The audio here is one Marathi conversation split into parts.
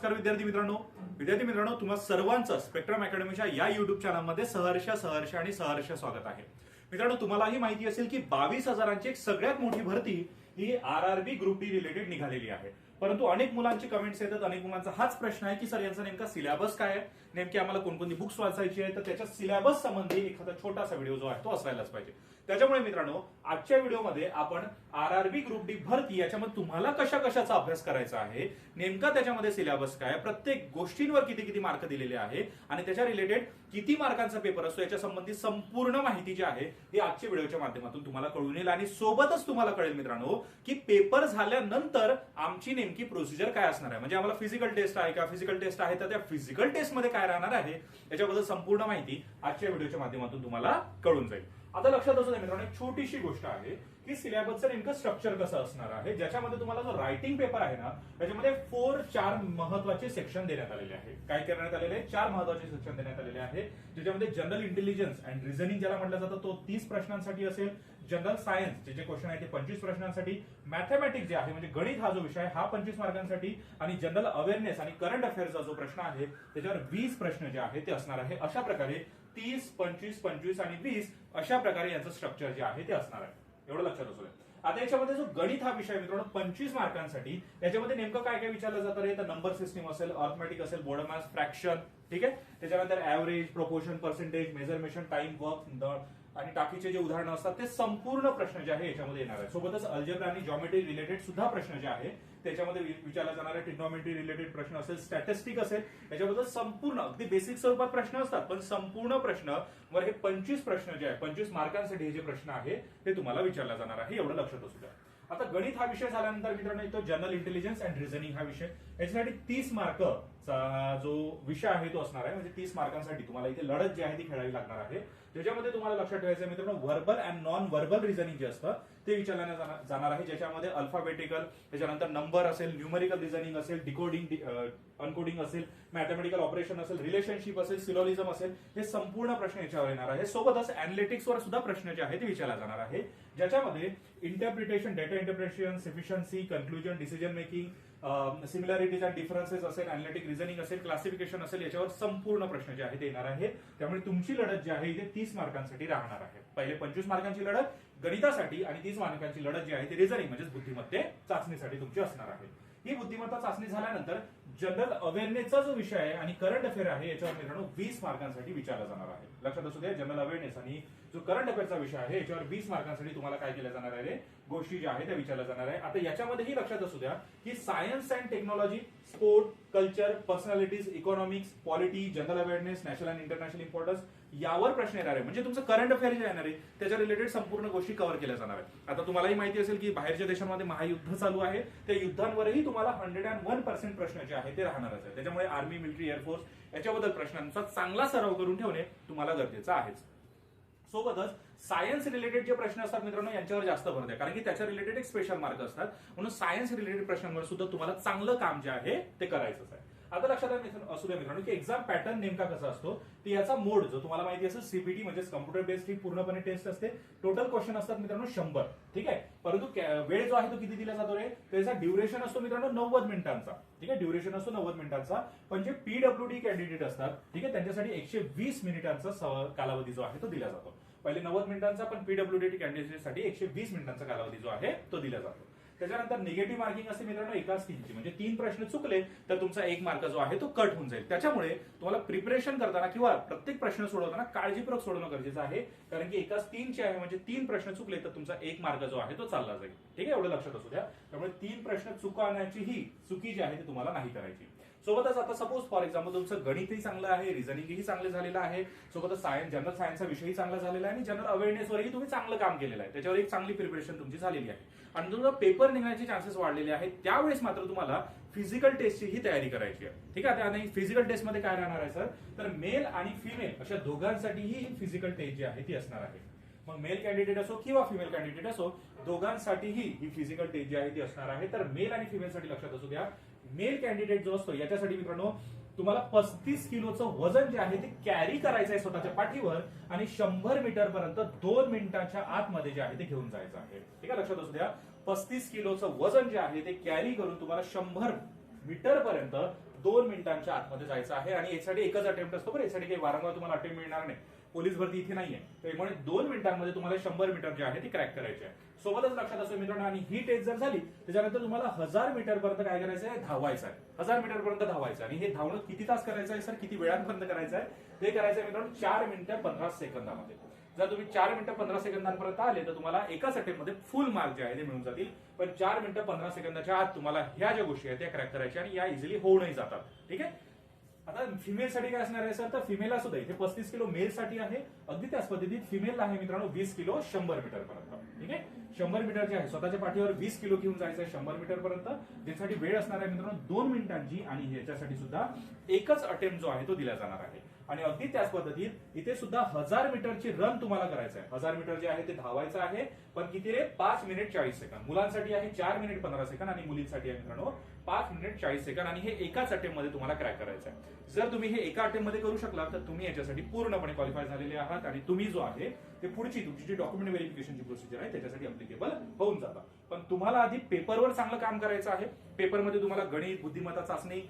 नमस्कार विद्यार्थी मित्रांनो तुम्हा सर्वांचं स्पेक्ट्रम अकॅडमीच्या या युट्यूब चॅनलमध्ये सहर्ष आणि स्वागत आहे. मित्रांनो, तुम्हालाही माहिती असेल की 22,000ची एक सगळ्यात मोठी भरती ही आरआरबी ग्रुप डी रिलेटेड निघालेली आहे. परंतु अनेक मुलांची कमेंट्स येतात, अनेक मुलांचा हाच प्रश्न आहे की सर यांचा नेमका सिलेबस काय आहे, नेमकी आम्हाला कोणकोणती बुक्स वाचायची आहे, तर त्याच्या सिलेबस संबंधी एखादा छोटासा व्हिडिओ जो आहे तो असायलाच पाहिजे. त्याच्यामुळे मित्रांनो, आजच्या व्हिडिओमध्ये आपण आरआरबी ग्रुप डी भरती याच्यामध्ये तुम्हाला कशाचा अभ्यास करायचा आहे, नेमका त्याच्यामध्ये सिलेबस काय, प्रत्येक गोष्टींवर किती किती मार्क दिलेले आहे आणि त्याच्या रिलेटेड किती मार्कांचा पेपर असतो याच्या संबंधी संपूर्ण माहिती जी आहे ती आजच्या व्हिडिओच्या माध्यमातून तुम्हाला कळून येईल. आणि सोबतच तुम्हाला कळेल मित्रांनो की पेपर झाल्यानंतर आमची नेमकी प्रोसिजर काय असणार आहे. म्हणजे आम्हाला फिजिकल टेस्ट आहे का, फिजिकल टेस्ट आहे तर त्या फिजिकल टेस्ट मध्ये काय राहणार आहे याच्याबद्दल संपूर्ण माहिती आजच्या व्हिडिओच्या माध्यमातून तुम्हाला कळून जाईल. आता लक्षात असू द्या मित्रांनो, एक छोटीशी गोष्ट आहे की सिलेबसचं नेमकं स्ट्रक्चर कसं असणार आहे, ज्याच्यामध्ये तुम्हाला जो रायटिंग पेपर आहे ना त्याच्यामध्ये 4 महत्वाचे सेक्शन देण्यात आलेले आहे. काय करण्यात आलेले आहे, 4 महत्वाचे सेक्शन देण्यात आलेले आहे, ज्याच्यामध्ये जनरल इंटेलिजन्स अँड रिझनिंग ज्याला म्हटलं जातं तो 30 प्रश्नांसाठी असेल, जनरल सायन्स जे क्वेश्चन आहे ते 25 प्रश्नांसाठी, मॅथमॅटिक्स जे आहे म्हणजे गणित हा जो विषय हा 25 मार्कांसाठी, आणि जनरल अवेअरनेस आणि करंट अफेअर्सचा जो प्रश्न आहे त्याच्यावर 20 प्रश्न जे आहे ते असणार आहे. अशा प्रकारे 30, 25, 25 आणि 20 अशा प्रकारे याचं स्ट्रक्चर जे आहे ते असणार आहे. एवढं लक्षात असू द्या. आता याच्यामध्ये जो गणित हा विषय मित्रांनो 25 मार्कांसाठी, याच्यामध्ये नेमकं काय काय विचारलं जातं रे, तर नंबर सिस्टीम असेल, अर्थमॅटिक असेल, बोर्ड मॅथ्स, फ्रॅक्शन, ठीक आहे, त्याच्यानंतर average, proportion, percentage, mensuration, time, work आणि टाकीचे जे उदाहरणं असतात ते संपूर्ण प्रश्न जे आहे याच्यामध्ये येणार आहे. सोबतच अल्जेब्रा आणि जॉमेट्री रिलेटेड सुद्धा प्रश्न जे आहे त्याच्यामध्ये विचारला जाणारे ट्रिग्नोमेट्री रिलेटेड प्रश्न असेल, स्टॅटिस्टिक असेल, याच्याबद्दल संपूर्ण अगदी बेसिक स्वरूपात प्रश्न असतात, पण संपूर्ण प्रश्न वर हे 25 प्रश्न जे आहे 25 मार्कांसाठी हे जे प्रश्न आहे ते तुम्हाला विचारला जाणार आहे. एवढं लक्षात असू द्या. आता गणित हा विषय झाल्यानंतर मित्रांनो येतो जनरल इंटेलिजन्स अँड रिझनिंग हा विषय. याच्यासाठी 30 मार्कचा जो विषय आहे तो असणार आहे. म्हणजे 30 मार्कांसाठी तुम्हाला इथे लढत जी आहे ती खेळावी लागणार आहे, ज्याच्यामध्ये तुम्हाला लक्षात ठेवायचं मित्रांनो verbal and non verbal reasoning जे असतं ते विचारल्या जाणार आहे, ज्याच्यामध्ये अल्फाबेटिकल, त्याच्यानंतर नंबर असेल, न्यूमेरिकल रिझनिंग असेल, डिकोडिंग अनकोडिंग असेल, मॅथमॅटिकल ऑपरेशन असेल, रिलेशनशिप असेल, सिलोलिझम असेल, हे संपूर्ण प्रश्न याच्यावर येणार आहे. सोबतच अॅनालिटिक्स वर सुद्धा प्रश्न जे आहे ते विचारला जाणार आहे, ज्याच्यामध्ये interpretation, data interpretation, sufficiency, conclusion, decision making, similarities and differences असेल, अॅनालिटिक रिझनिंग असेल, क्लासिफिकेशन असेल, याच्यावर संपूर्ण प्रश्न जे आहे ते येणार आहे. त्यामुळे तुमची लढत जी आहे इथे 30 मार्कांसाठी राहणार आहे. पहिले 25 मार्कांची लढत गणितासाठी आणि 30 मार्कांची लढत जी आहे ती रिझनिंग म्हणजेच बुद्धिमत्ते चाचणीसाठी तुमची असणार आहे. ही बुद्धिमत्ता चाचणी झाल्यानंतर जनरल अवेअरनेसचा जो विषय आहे आणि करंट अफेअर आहे याच्यावर मित्रांनो 20 मार्कांसाठी विचारला जाणार आहे. लक्षात असू द्या, जनरल अवेअरनेस आणि जो करंट अफेअरचा विषय आहे याच्यावर 20 मार्कांसाठी तुम्हाला काय केलं जाणार आहे, गोष्टी ज्या आहेत त्या विचारल्या जाणार आहे. आता याच्यामध्येही लक्षात असू द्या की science and technology, sport, culture, personalities, economics, polity, general awareness, national and international importance यावर प्रश्न येणार आहे. म्हणजे तुमचं करंट अफेअर जे येणार आहे त्याच्या रिलेटेड संपूर्ण गोष्टी कव्हर केल्या जाणार आहे. आता तुम्हालाही माहिती असेल की बाहेरच्या देशांमध्ये महायुद्ध चालू आहे, त्या युद्धांवरही तुम्हाला 101% प्रश्न जे आहे ते राहणारच आहे. त्याच्यामुळे आर्मी, मिलिटरी, एअरफोर्स याच्याबद्दल प्रश्नांचा चांगला सराव करून ठेवणे तुम्हाला गरजेचं आहेच. सोबतच सायन्स रिलेटेड जे प्रश्न असतात मित्रांनो यांच्यावर जास्त भर द्या, कारण की त्याच्या रिलेटेड एक स्पेशल मार्क असतात, म्हणून सायन्स रिलेटेड प्रश्नांवर सुद्धा तुम्हाला चांगलं काम जे आहे ते करायचंच आहे. आता लक्षात असू द्या मित्रांनो की एक्झाम पॅटर्न नेमका कसा असतो, तर याचा मोड जो तुम्हाला माहिती असेल सीपीटी म्हणजे कम्प्युटर बेस्ड ही पूर्णपणे टेस्ट असते. टोटल क्वेश्चन असतात मित्रांनो 100, ठीक आहे. परंतु वेळ जो आहे तो किती दिला जातो रे, त्याचा ड्युरेशन असतो मित्रांनो 90 मिनिटांचा, ठीक आहे. ड्युरेशन असतो 90 मिनिटांचा. पण जे पीडब्ल्यूडी कॅन्डिडेट असतात, ठीक आहे, त्यांच्यासाठी 120 मिनिटांचा कालावधी जो आहे तो दिला जातो. पहिले 90 मिनिटांचा, पण पीडब्ल्यूडी कॅन्डिडेटसाठी 120 मिनिटांचा कालावधी जो आहे तो दिला जातो. त्याच्यानंतर निगेटिव्ह मार्किंग असते मित्रांनो एकाच तीनची, म्हणजे 3 प्रश्न चुकले तर तुमचा 1 मार्क जो आहे तो कट होऊन जाईल. त्याच्यामुळे तुम्हाला प्रिपरेशन करताना किंवा प्रत्येक प्रश्न सोडवताना काळजीपूर्वक सोडवणं गरजेचं आहे, कारण की एकाच 3ची आहे, म्हणजे 3 प्रश्न चुकले तर तुमचा 1 मार्क जो आहे तो चालला जाईल, ठीक आहे. एवढं लक्षात असू द्या. त्यामुळे 3 प्रश्न चुकवण्याची ही चुकी जी आहे ती तुम्हाला नाही करायची. सोबतच आता सपोज फॉर एक्झाम्पल तुमचं गणितही चांगलं आहे, रिझनिंगही चांगलं झालेलं आहे, सोबतच सायन्स, जनरल सायन्सचा विषयही चांगला झालेला आहे आणि जनरल अवेअरनेसवरही तुम्ही चांगलं काम केलेलं आहे, त्याच्यावर एक चांगली प्रिपरेशन तुमची झालेली आहे आणि तुमचा पेपर निघण्याचे चान्सेस वाढलेले आहेत. त्यावेळेस मात्र तुम्हाला फिजिकल टेस्टची ही तयारी करायची आहे, ठीक आहे. आणि फिजिकल टेस्ट मध्ये काय राहणार आहे सर, तर मेल आणि फिमेल अशा दोघांसाठीही ही फिजिकल टेस्ट जी आहे ती असणार आहे. मग मेल कॅन्डिडेट असो किंवा फिमेल कॅन्डिडेट असो, दोघांसाठीही ही फिजिकल टेस्ट जी आहे ती असणार आहे. तर मेल आणि फिमेलसाठी लक्षात असू द्या, मेल कॅन्डिडेट जो असतो याच्यासाठी मित्रांनो तुम्हाला 35 किलोचं वजन जे आहे ते कॅरी करायचं आहे स्वतःच्या पाठीवर आणि 100 मीटर पर्यंत 2 मिनिटांच्या आतमध्ये जे आहे ते घेऊन जायचं आहे, ठीक आहे. लक्षात असू द्या, 35 किलोचं वजन जे आहे ते कॅरी करून तुम्हाला 100 मीटर पर्यंत 2 मिनिटांच्या आतमध्ये जायचं आहे आणि यासाठी एकच अटेम्प्ट असतो, बरं यासाठी काही वारंवार तुम्हाला अटेम्प्ट मिळणार नाही. पोलीस भरती इथे नाहीये, त्यामुळे 2 मिनिटांमध्ये तुम्हाला 100 मीटर जे आहे ते क्रॅक करायचे आहे. सोबतच लक्षात असो मित्रांनो, आणि ही टेस्ट जर झाली त्याच्यानंतर तुम्हाला 1000 मीटर पर्यंत काय करायचं आहे, धावायचं आहे. 1000 मीटर पर्यंत धावायचं. आणि हे धावणं किती तास करायचं आहे सर, किती वेळांपर्यंत करायचं आहे, ते करायचं आहे मित्रांनो 4 मिनिटं 15 सेकंदामध्ये. जर तुम्ही 4 मिनिटं 15 सेकंदांपर्यंत आले तर तुम्हाला एकाच अटेम्प्टमध्ये फुल मार्क जे आहे ते मिळून जातील. पण 4 मिनिटं 15 सेकंदाच्या आत तुम्हाला ह्या ज्या गोष्टी आहेत त्या क्रॅक करायच्या आणि या इझिली होऊनही जातात. ठीक आहे. आता फिमेल साठी काय असणार आहे सर, तर फिमेलला सुद्धा इथे 35 किलो मेल साठी आहे, अगदी त्याच पद्धतीत फिमेलला आहे मित्रांनो 20 किलो 100 मीटर पर्यंत. ठीक आहे. 100 मीटर जे आहे स्वतःच्या पाठीवर 20 किलो घेऊन जायचं आहे 100 मीटर पर्यंत, ज्यासाठी वेळ असणार आहे मित्रांनो 2 मिनिटांची. आणि ह्याच्यासाठी सुद्धा एकच अटेम्प्ट जो आहे तो दिला जाणार आहे. आणि अगदी त्याच पद्धतीत इथे सुद्धा 1000 मीटरची रन तुम्हाला करायचं आहे. 1000 मीटर जे आहे ते धावायचं आहे, पण किती रे, 5 मिनिट 40 सेकंद. मुलांसाठी आहे 4 मिनिट 15 सेकंद आणि मुलींसाठी आहे मित्रांनो 5 मिनिट 40 सेकंद. आणि हे एकाच अटेम्प्ट मध्ये तुम्हाला क्रॅक करायचं आहे. जर तुम्ही हे एका अटेम्प्ट मध्ये करू शकला तर तुम्ही याच्यासाठी पूर्णपणे क्वालिफाय झालेले आहात आणि तुम्ही जो आहे ते पुढची तुमची जी डॉक्युमेंट व्हेरिफिकेशनची प्रोसिजर आहे त्याच्यासाठी अप्लिकेबल होऊन जाता. पण तुम्हाला आधी पेपरवर चांगलं काम करायचं आहे. पेपरमध्ये तुम्हाला गणित, बुद्धिमत्ता चाचणी,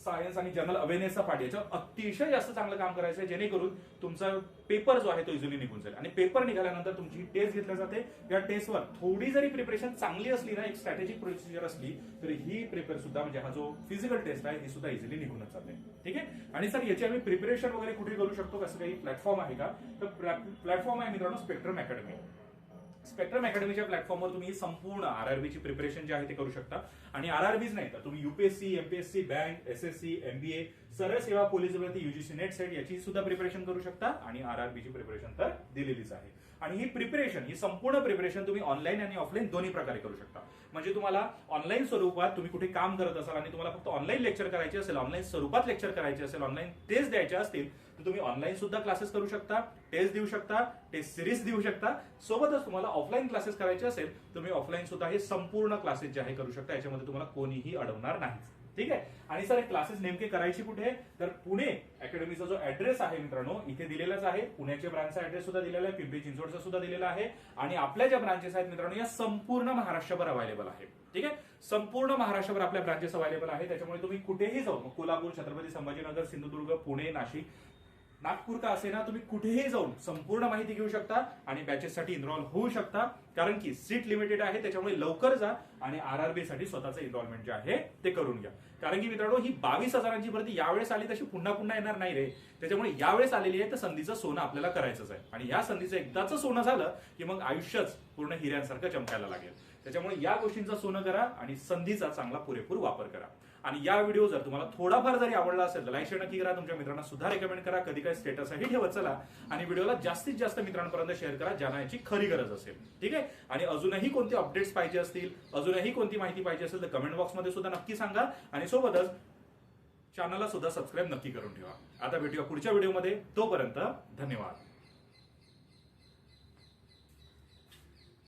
सायन्स आणि जनरल अवेअरनेसचा पाठ याच्यावर अतिशय जास्त चांगलं काम करायचं आहे, जेणेकरून तुमचा पेपर जो आहे तो इझिली निघून जाईल. आणि पेपर निघाल्यानंतर तुमची टेस्ट घेतली जाते. या टेस्टवर थोडी जरी प्रिपरेशन चांगली असली ना, एक स्ट्रॅटेजिक प्रोसिजर असली, तर ही पेपर सुद्धा म्हणजे हा जो फिजिकल टेस्ट आहे ही सुद्धा इझिली निघूनच जाते. ठीक आहे. आणि सर याची आम्ही प्रिपरेशन वगैरे कुठे करू शकतो, कसं काही प्लॅटफॉर्म आहे का, तर प्लॅटफॉर्म आहे मित्रांनो स्पेक्ट्रम अकॅडमी. स्पेक्ट्रम अकॅडमीच्या प्लॅटफॉर्मवर तुम्ही संपूर्ण आरआरबीची प्रिपरेशन जे आहे ते करू शकता. आणि आरआरबीच नाही तर तुम्ही UPSC, MPSC, bank, SSC, MBA, सरळ सेवा, पोलीस भरती, यूजीसी नेट सेट याची सुद्धा प्रिपरेशन करू शकता. आणि आरआरबीची प्रिपरेशन तर दिलेलीच आहे. आणि ही प्रिपरेशन, ही संपूर्ण प्रिपरेशन तुम्ही ऑनलाईन आणि ऑफलाईन दोन्ही प्रकारे करू शकता. म्हणजे तुम्हाला ऑनलाईन स्वरूपात तुम्ही कुठे काम करत असाल आणि तुम्हाला फक्त ऑनलाईन लेक्चर करायचे असेल, ऑनलाईन स्वरूपात लेक्चर करायचे असेल, ऑनलाईन टेस्ट द्यायचे असतील तर तुम्ही ऑनलाईन सुद्धा क्लासेस करू शकता, टेस्ट देऊ शकता, टेस्ट सिरीज देऊ शकता. सोबतच तुम्हाला ऑफलाईन क्लासेस करायचे असेल तुम्ही ऑफलाईन सुद्धा हे संपूर्ण क्लासेस जे आहे करू शकता. याच्यामध्ये तुम्हाला कोणीही अडवणार नाही. ठीक आहे. आणि सर क्लासेस नेमके करायची कुठे, तर पुणे अकॅडमीचा जो ऍड्रेस आहे मित्रांनो इथे दिलेलाच आहे. पुण्याच्या ब्रांचचा ऍड्रेस सुद्धा दिलेला आहे, पिंपरी चिंचवडचा सुद्धा दिलेला आहे. आणि आपल्या ज्या ब्रांचेस आहेत मित्रांनो या संपूर्ण महाराष्ट्रभर अवेलेबल आहे. ठीक आहे. संपूर्ण महाराष्ट्रभर आपल्या ब्रांचेस अवेलेबल आहे. त्याच्यामुळे तुम्ही कुठेही जाऊ, कोल्हापूर, छत्रपती संभाजीनगर, सिंधुदुर्ग, पुणे, नाशिक, नागपूर का असे ना, तुम्ही कुठेही जाऊन संपूर्ण माहिती घेऊ शकता आणि बॅचेससाठी इनरोल होऊ शकता. कारण की सीट लिमिटेड आहे, त्याच्यामुळे लवकर जा आणि आरआरबी साठी स्वतःचं इनरोलमेंट जे आहे ते करून घ्या. कारण की मित्रांनो ही 22,000ची भरती यावेळेस आली तशी पुन्हा पुन्हा येणार नाही रे. त्याच्यामुळे यावेळेस आलेली आहे तर संधीचं सोनं आपल्याला करायचंच आहे. आणि या संधीचं एकदाचं सोनं झालं की मग आयुष्यच पूर्ण हिऱ्यांसारखं चमकायला लागेल. त्याच्यामुळे या गोष्टींचं सोनं करा आणि संधीचा चांगला पुरेपूर वापर करा. आणि या व्हिडिओ जर तुम्हाला थोडाफार जरी आवडला असेल तर लाईक शेअर नक्की करा, तुमच्या मित्रांना सुद्धा रेकमेंड करा, कधी काही स्टेटसही ठेवत चला आणि व्हिडिओला जास्तीत जास्त मित्रांपर्यंत शेअर करा ज्यांना याची खरी गरज असेल. ठीक आहे. आणि अजूनही कोणते अपडेट्स पाहिजे असतील, अजूनही कोणती माहिती पाहिजे असेल तर कमेंट बॉक्समध्ये सुद्धा नक्की सांगा. आणि सोबतच चॅनलला सुद्धा सबस्क्राईब नक्की करून ठेवा. आता भेटूया पुढच्या व्हिडिओमध्ये. तोपर्यंत धन्यवाद.